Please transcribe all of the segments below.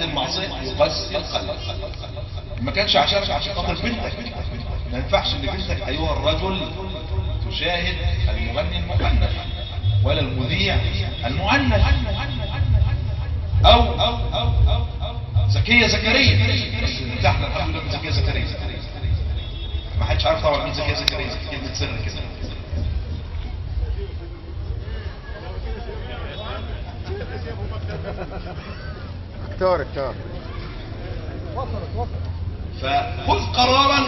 هذه المعصية يقسي القلب. ما كانش عشان خاطر بنتك، ما ينفعش ان بنتك ايها الرجل تشاهد المغني المكنف ولا المذيع المعنف او زكية زكريا. بس احنا الحمد لله من زكية زكريا، ما حدش عارف طبعا مين زكية زكريا، كلمة سر كده. اكتر فخذ قرارا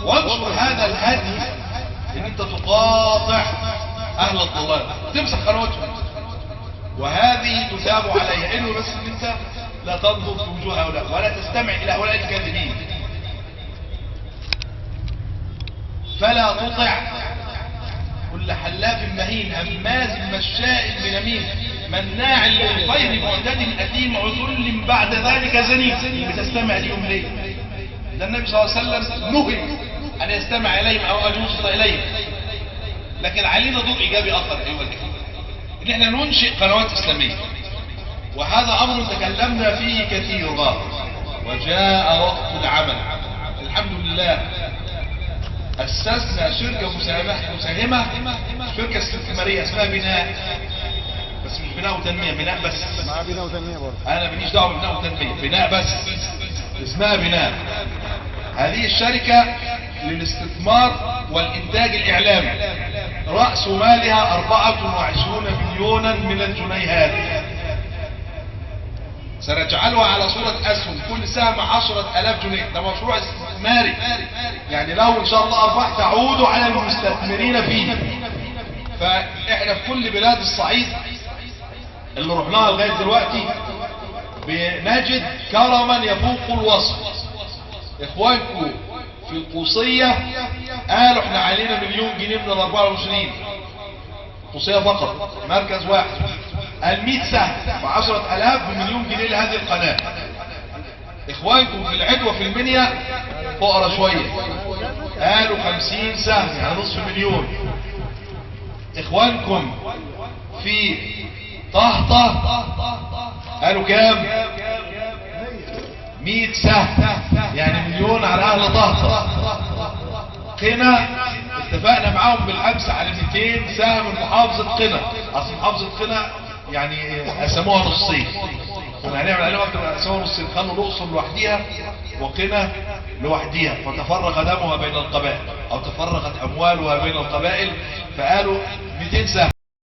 وانشر هذا الهدي ان انت تقاطع اهل الضلال، تمسك قنواتهم، وهذه تثاب عليها. انه بس ان انت لا تنظر في وجوه هؤلاء ولا تستمع الى هؤلاء الكاذبين، فلا تطع كل حلاف مهين هماز مشاء بنميم مناع للخير معتد اثيم عتل بعد ذلك زنيم. بتستمع اليهم ليه؟ ده النبي صلى الله عليه وسلم نهي ان يستمع اليهم او ان يوصل اليهم. لكن علينا دور ايجابي اخر ايها الاخوه، ان احنا ننشئ قنوات اسلاميه، وهذا امر تكلمنا فيه كثيرا وجاء وقت العمل. الحمد لله اسسنا شركه مساهمه، شركه استثماريه اسمها بناء، بس مش بناء وتنميه، بناء بس. مع بناء وتنميه برضه، انا ماليش دعوه ببناء وتنميه، بناء بس، اسمها بناء. هذه الشركه للاستثمار والانتاج الاعلامي، راس مالها 24 مليونا من الجنيهات. سنجعلها على صورة أسهم، كل سهم 10,000 جنيه. ده مشروع استثماري، يعني لو إن شاء الله أرباح تعود على المستثمرين فيه. فإحنا في كل بلاد الصعيد اللي رحناها لغاية دلوقتي بنجد كرما يفوق الوصف. إخوانكم في القوصية قالوا إحنا علينا مليون جنيه من ال24، قوصية فقط مركز واحد، قال 100 سهم ب10,000 بمليون جنيه لهذه القناة. اخوانكم في العدوى في المنيا فقرا شوية قالوا 50 سهم يعني نصف مليون. اخوانكم في طهطة قالوا كام؟ 100 سهم يعني مليون على اهل طهطة. قنا اتفقنا معاهم بالامس على 200 سهم محافظة قنا. اصل محافظة قنا يعني قسموها نصين، كنا هنعمل عليهم اكتر من قسموها نصين، خلوا الاقصر لوحديها وقنا لوحديها، فتفرق دمها بين القبائل او تفرقت اموالها بين القبائل، فقالوا 200 سهم.